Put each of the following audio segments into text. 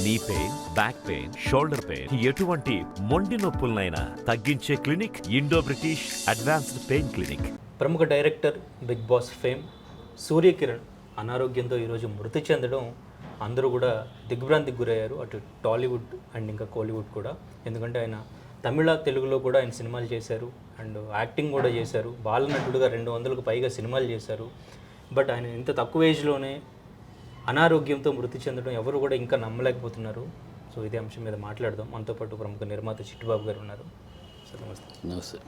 నీ pain, back pain, shoulder pain, ఎటువంటి మొండి నొప్పులనైనా తగ్గించే clinic Indo British advanced pain clinic. ప్రముఖ director, Bigg Boss fame Suryakiran అనారోగ్యంతో ఈరోజు మృతి చెందడం అందరూ కూడా దిగ్భ్రాంతికి గురయ్యారు. అటు టాలీవుడ్ అండ్ ఇంకా కోలీవుడ్ కూడా. ఎందుకంటే ఆయన తమిళ, తెలుగులో కూడా ఆయన సినిమాలు చేశారు అండ్ యాక్టింగ్ కూడా చేశారు. బాలనటుడుగా 200కు పైగా సినిమాలు చేశారు. బట్ ఆయన ఇంత తక్కువ ఏజ్లోనే అనారోగ్యంతో మృతి చెందడం ఎవరు కూడా ఇంకా నమ్మలేకపోతున్నారు. సో ఇదే అంశం మీద మాట్లాడదాం. మనతో పాటు ప్రముఖ నిర్మాత చిట్టిబాబు గారు ఉన్నారు. సార్ నమస్తే. నమస్తే.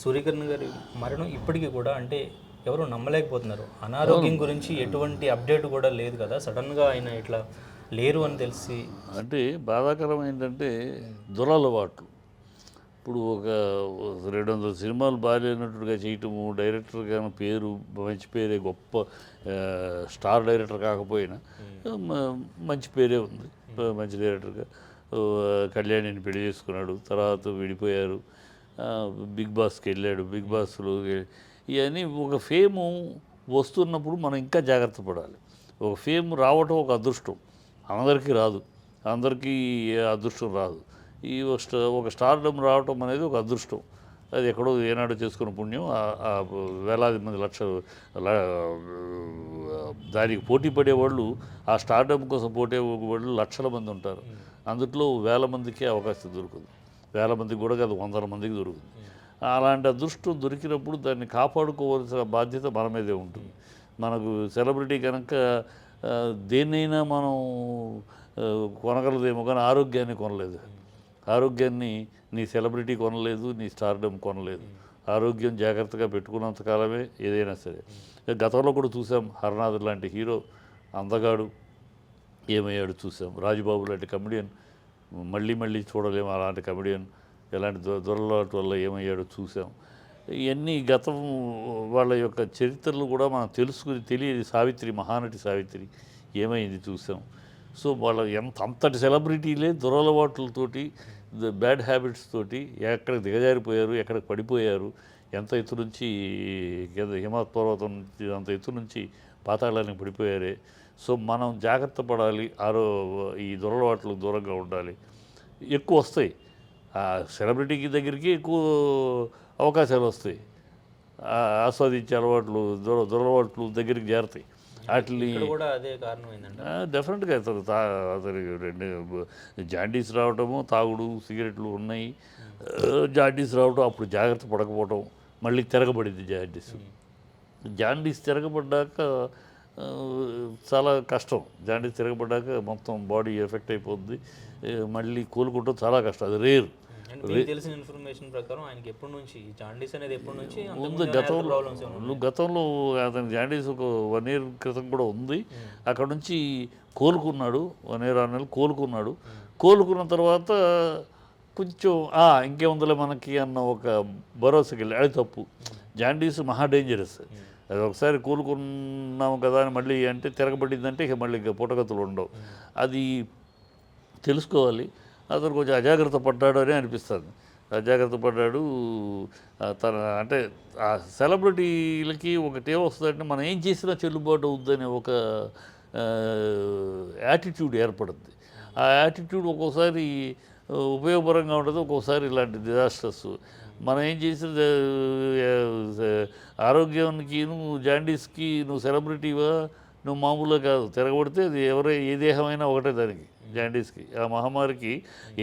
సూర్యకిరణ్ గారి మరణం ఇప్పటికీ కూడా అంటే ఎవరు నమ్మలేకపోతున్నారు. అనారోగ్యం గురించి ఎటువంటి అప్డేట్ కూడా లేదు కదా. సడన్గా ఆయన ఇట్లా లేరు అని తెలిసి అంటే బాధాకరం ఏంటంటే దురలవాట్లు. ఇప్పుడు ఒక 200 సినిమాలు బాగాలేనట్టుగా చేయటము, డైరెక్టర్గా పేరు, మంచి పేరే, గొప్ప స్టార్ డైరెక్టర్ కాకపోయినా మంచి పేరే ఉంది. మంచి డైరెక్టర్గా కళ్యాణిని పెళ్లి చేసుకున్నాడు, తర్వాత విడిపోయారు, బిగ్ బాస్కి వెళ్ళాడు. బిగ్ బాస్లో ఇవన్నీ ఒక ఫేము వస్తున్నప్పుడు మనం ఇంకా జాగ్రత్త పడాలి. ఒక ఫేమ్ రావటం ఒక అదృష్టం, అందరికీ రాదు, అందరికీ అదృష్టం రాదు. ఈ ఒక స్టార్డమ్ రావటం అనేది ఒక అదృష్టం. అది ఎక్కడో ఏనాడు చేసుకున్న పుణ్యం. వేలాది మంది దానికి పోటీ పడేవాళ్ళు, ఆ స్టార్డమ్ కోసం పోటీ వాళ్ళు లక్షల మంది ఉంటారు. అందులో వేల మందికి అవకాశం దొరకదు. వేల మందికి కూడా కాదు, 100 మందికి దొరుకుతుంది. అలాంటి అదృష్టం దొరికినప్పుడు దాన్ని కాపాడుకోవాల్సిన బాధ్యత మన మీదే ఉంటుంది. మనకు సెలబ్రిటీ కనుక దేన్నైనా మనం కొనగలదేమో కానీ ఆరోగ్యాన్ని కొనలేదు. ఆరోగ్యాన్ని నీ సెలబ్రిటీ కొనలేదు, నీ స్టార్డమ్ కొనలేదు. ఆరోగ్యం జాగ్రత్తగా పెట్టుకున్నంత కాలమే ఏదైనా సరే. గతంలో కూడా చూసాం, హర్నాథ్ లాంటి హీరో అందగాడు ఏమయ్యాడు చూసాం. రాజుబాబు లాంటి కమెడియన్ మళ్ళీ మళ్ళీ చూడలేము, అలాంటి కమెడియన్ ఎలాంటి దొరలాట వల్ల ఏమయ్యాడో చూసాం. ఇవన్నీ గతం వాళ్ళ యొక్క చరిత్రలు కూడా మనం తెలుసుకుని తెలియదు. సావిత్రి, మహానటి సావిత్రి ఏమైంది చూసాం. సో వాళ్ళ అంతటి సెలబ్రిటీలే దురలవాట్లతోటి, బ్యాడ్ హ్యాబిట్స్ తోటి ఎక్కడికి దిగజారిపోయారు, ఎక్కడికి పడిపోయారు. ఎంత ఎత్తు నుంచి, హిమాత్ పర్వతం నుంచి అంత ఎత్తు నుంచి పాతాళానికి పడిపోయారే. సో మనం జాగ్రత్త పడాలి, ఈ దురలవాట్లకు దూరంగా ఉండాలి. ఎక్కువ వస్తాయి, ఆ సెలబ్రిటీకి దగ్గరికి ఎక్కువ అవకాశాలు వస్తాయి. ఆస్వాదించే అలవాట్లు, దురలవాట్లు దగ్గరికి చేరుతాయి. వాటిని కూడా అదే కారణం ఏంటంటే డెఫినెట్గా అతనికి జాండీస్ రావటము, తాగుడు, సిగరెట్లు ఉన్నాయి. జాండీస్ రావటం, అప్పుడు జాగ్రత్త పడకపోవటం, మళ్ళీ తిరగబడింది జాండీస్. జాండీస్ తిరగబడ్డాక చాలా కష్టం. జాండీస్ తిరగబడ్డాక మొత్తం బాడీ ఎఫెక్ట్ అయిపోద్ది. మళ్ళీ కోలుకుంటాం చాలా కష్టం, అది రేర్. తెలిసిన ఇన్ఫర్మేషన్ ప్రకారం ఆయనకి ఎప్పటి నుంచి జాండీస్ అనేది ఎప్పటి నుంచి ముందు గతంలో అతనికి జాండీస్ ఒక 1 year క్రితం కూడా ఉంది. అక్కడ నుంచి కోలుకున్నాడు, 1 year 6 నెలలు కోలుకున్నాడు. కోలుకున్న తర్వాత కొంచెం ఇంకేముందిలే మనకి అన్న ఒక భరోసాకి వెళ్ళి, అది తప్పు. జాండీస్ మహా డేంజరస్. అది ఒకసారి కోలుకున్నాము కదా అని మళ్ళీ అంటే తిరగబడిందంటే ఇక మళ్ళీ ఇంకా పుట్టగతులు ఉండవు. అది తెలుసుకోవాలి. అతను కొంచెం అజాగ్రత్త పడ్డాడు అని అనిపిస్తుంది. అజాగ్రత్త పడ్డాడు. తన అంటే ఆ సెలబ్రిటీలకి ఒకటే వస్తుందంటే మనం ఏం చేసినా చెల్లుబాటు అవుద్దని ఒక యాటిట్యూడ్ ఏర్పడుద్ది. ఆ యాటిట్యూడ్ ఒక్కోసారి ఉపయోగపరంగా ఉంటుంది, ఒక్కోసారి ఇలాంటి డిజాస్టర్స్. మనం ఏం చేసిన ఆరోగ్యానికి, నువ్వు జాండీస్కి, నువ్వు సెలబ్రిటీవా, నువ్వు మామూలుగా కాదు. తిరగబడితే అది ఏ దేహమైనా ఒకటే. దానికి జాండీస్కి, ఆ మహమ్మారికి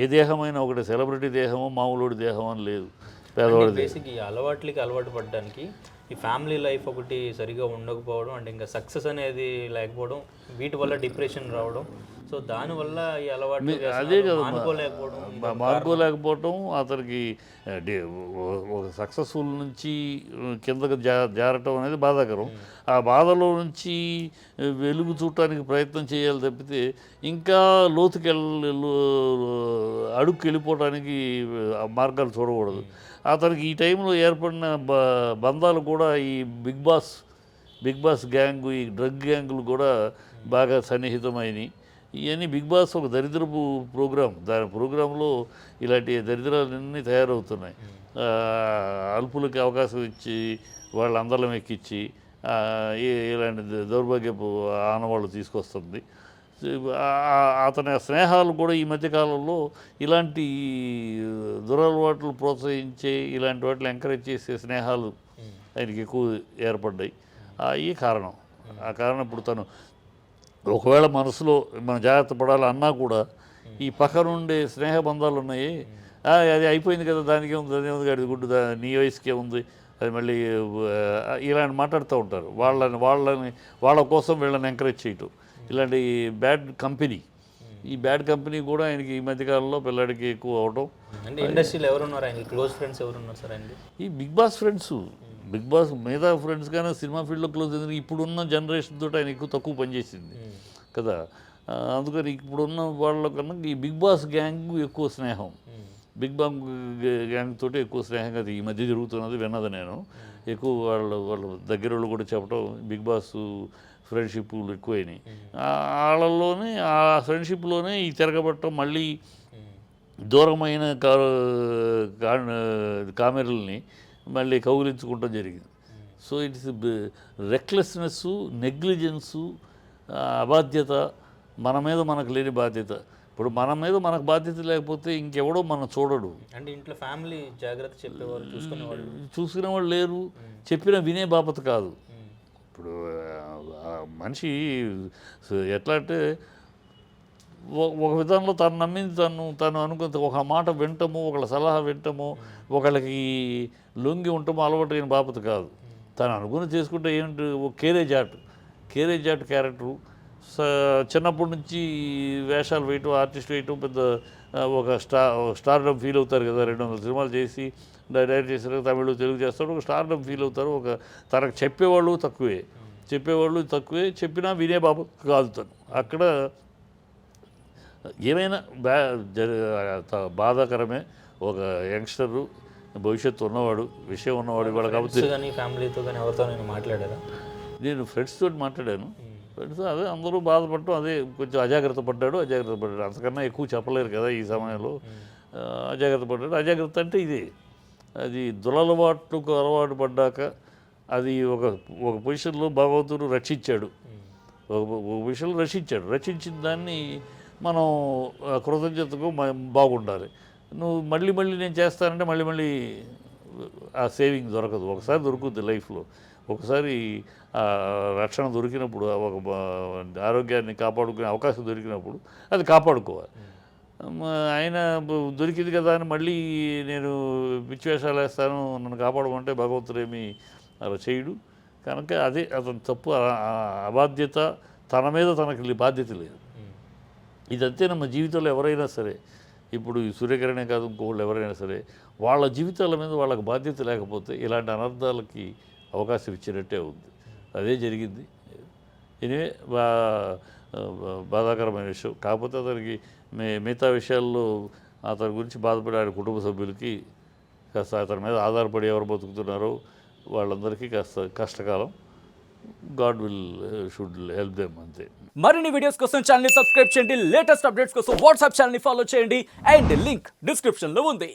ఏ దేహమైనా ఒకటే. సెలబ్రిటీ దేహమో మామూలుడి దేహం అని లేదు, పేదవాడి బేసిక్ ఈ అలవాట్లకి అలవాటు పడడానికి ఈ ఫ్యామిలీ లైఫ్ ఒకటి సరిగా ఉండకపోవడం అండ్ ఇంకా సక్సెస్ అనేది లేకపోవడం, వీటి వల్ల డిప్రెషన్ రావడం. సో దానివల్ల ఈ అలవాటు అదే కదా మానుకోలేకపోవటం. అతనికి ఒక సక్సెస్ఫుల్ నుంచి కిందకు జారటం అనేది బాధాకరం. ఆ బాధలో నుంచి వెలుగు చూడటానికి ప్రయత్నం చేయాలి తప్పితే ఇంకా అడుగుకి వెళ్ళిపోవడానికి మార్గాలు చూడకూడదు. అతనికి ఈ టైంలో ఏర్పడిన బంధాలు కూడా ఈ బిగ్ బాస్ గ్యాంగు, ఈ డ్రగ్ గ్యాంగులు కూడా బాగా సన్నిహితమైనవి. ఇవన్నీ బిగ్ బాస్ ఒక దరిద్రపు ప్రోగ్రాం. దాని ప్రోగ్రాంలో ఇలాంటి దరిద్రాలన్నీ తయారవుతున్నాయి. అల్పులకి అవకాశం ఇచ్చి వాళ్ళందరం ఎక్కించి ఇలాంటి దౌర్భాగ్యపు ఆనవాళ్ళు తీసుకొస్తుంది. అతని స్నేహాలు కూడా ఈ మధ్యకాలంలో ఇలాంటి దురలవాట్లు ప్రోత్సహించే ఇలాంటి వాటిని ఎంకరేజ్ చేసే స్నేహాలు ఆయనకి ఎక్కువ ఏర్పడ్డాయి. ఈ కారణం ఆ కారణం ఇప్పుడు తను ఒకవేళ మనసులో మనం జాగ్రత్త పడాలి అన్నా కూడా ఈ పక్కన ఉండే స్నేహ బంధాలు ఉన్నాయి, అది అయిపోయింది కదా, దానికి ఉంది, అదే ఉంది, అది గుడ్డు, నీ వయసుకే ఉంది, అది మళ్ళీ ఇలాంటి మాట్లాడుతూ ఉంటారు. వాళ్ళ కోసం వీళ్ళని ఎంకరేజ్ చేయటం, ఇలాంటి బ్యాడ్ కంపెనీ, ఈ బ్యాడ్ కంపెనీ కూడా ఆయనకి ఈ మధ్యకాలంలో పిల్లాడికి ఎక్కువ అవడం. అంటే ఇండస్ట్రీలో ఎవరున్నారు ఆయన క్లోజ్ ఫ్రెండ్స్ ఎవరున్నారు సార్ ఆయనకి? ఈ Bigg Boss friends, Bigg Boss మిగతా ఫ్రెండ్స్ కానీ సినిమా ఫీల్డ్లో క్లోజ్ అయింది. ఇప్పుడున్న జనరేషన్ తోటి ఆయన ఎక్కువ తక్కువ పనిచేసింది కదా, అందుకని ఇప్పుడున్న వాళ్ళ కన్నా ఈ బిగ్ బాస్ గ్యాంగ్ ఎక్కువ స్నేహం, బిగ్ బాంగ్ గ్యాంగ్ తోటి ఎక్కువ స్నేహంగా ఈ మధ్య జరుగుతున్నది విన్నది నేను. ఎక్కువ వాళ్ళ దగ్గర వాళ్ళు కూడా చెప్పడం బిగ్ బాస్ ఫ్రెండ్షిప్లు ఎక్కువైనాయి. వాళ్ళలోనే ఆ ఫ్రెండ్షిప్లోనే ఈ తిరగబట్టం, మళ్ళీ దూరమైన కామెరల్ని మళ్ళీ కౌగిలించుకుంటూ జరిగింది. సో ఇట్స్ రెక్లెస్నెస్సు, నెగ్లిజెన్సు, అబాధ్యత, మన మీద మనకు లేని బాధ్యత. ఇప్పుడు మన మీద మనకు బాధ్యత లేకపోతే ఇంకెవడో మనం చూడడు. అంటే ఇంట్లో ఫ్యామిలీ జాగ్రత్త చెప్పేవారు, చూసుకునేవాళ్ళు లేరు, చెప్పిన వినే బాపత కాదు. ఇప్పుడు మనిషి ఎట్లా అంటే ఒక విధంలో తను నమ్మింది తను అనుకున్న ఒక మాట వింటము, ఒకళ్ళ సలహా వింటము, ఒకళ్ళకి లొంగి ఉండటము అలవాటు అయిన బాపత కాదు. తను అనుకుని చేసుకుంటే ఏంటి, ఒక కేరేజ్ ఆర్ట్ క్యారెక్టరు, చిన్నప్పటి నుంచి వేషాలు వేయటం, ఆర్టిస్ట్ వేయటం, పెద్ద ఒక స్టార్డమ్ ఫీల్ అవుతారు కదా. 200 సినిమాలు చేసి డైరెక్ట్ చేశారు, తమిళ తెలుగు చేస్తారు, ఒక స్టార్డమ్ ఫీల్ అవుతారు. ఒక తనకు చెప్పేవాళ్ళు తక్కువే, చెప్పినా వినే బాబు కాదు తను. అక్కడ ఏమైనా బాధాకరమే. ఒక యంగ్స్టరు, భవిష్యత్తు ఉన్నవాడు, విషయం ఉన్నవాడు ఇవాళ కాబట్టి. ఫ్యామిలీతో కానీ ఎవరితో నేను మాట్లాడారా? నేను ఫ్రెండ్స్ తోటి మాట్లాడాను. ఫ్రెండ్స్ అదే అందరూ బాధపడటం, అదే కొంచెం అజాగ్రత్త పడ్డాడు. అంతకన్నా ఎక్కువ చెప్పలేరు కదా ఈ సమయంలో. అజాగ్రత్త అంటే ఇదే, అది దురలవాట్లకు అలవాటు పడ్డాక అది ఒక పొజిషన్లో భగవంతుడు రక్షించాడు, ఒక విషయంలో రక్షించిన దాన్ని మనం కృతజ్ఞతకు బాగుండాలి. నువ్వు మళ్ళీ నేను చేస్తానంటే మళ్ళీ ఆ సేవింగ్ దొరకదు. ఒకసారి దొరుకుద్ది లైఫ్లో, ఒకసారి రక్షణ దొరికినప్పుడు, ఒక ఆరోగ్యాన్ని కాపాడుకునే అవకాశం దొరికినప్పుడు అది కాపాడుకోవాలి. ఆయన దొరికింది కదా అని మళ్ళీ నేను పిచ్చివేషాలు వేస్తాను, నన్ను కాపాడమంటే భగవంతుడేమి అలా చేయడు. కనుక అదే అతని తప్పు, అబాధ్యత, తన మీద తనకి బాధ్యత లేదు. ఇదంతే మన జీవితంలో ఎవరైనా సరే, ఇప్పుడు ఈ సూర్యకిరణే కాదు ఇంకోళ్ళు ఎవరైనా సరే, వాళ్ళ జీవితాల మీద వాళ్ళకి బాధ్యత లేకపోతే ఇలాంటి అనర్థాలకి అవకాశం ఇచ్చినట్టే ఉంది. అదే జరిగింది. ఎనివే బాధాకరమైన విషయం. కాకపోతే అతనికి మిగతా విషయాల్లో అతని గురించి బాధపడే ఆయన కుటుంబ సభ్యులకి కాస్త అతని మీద ఆధారపడి ఎవరు బతుకుతున్నారో వాళ్ళందరికీ కాస్త కష్టకాలం. గాడ్ షుడ్ హెల్ప్ దెమ్, అంతే. మరిన్ని వీడియోస్ కోసం ఛానల్ ని సబ్స్క్రైబ్ చేయండి, లేటెస్ట్ అప్డేట్స్ కోసం వాట్సాప్ ఛానల్ ని ఫాలో చేయండి, అండ్ లింక్ డిస్క్రిప్షన్ లో ఉంది.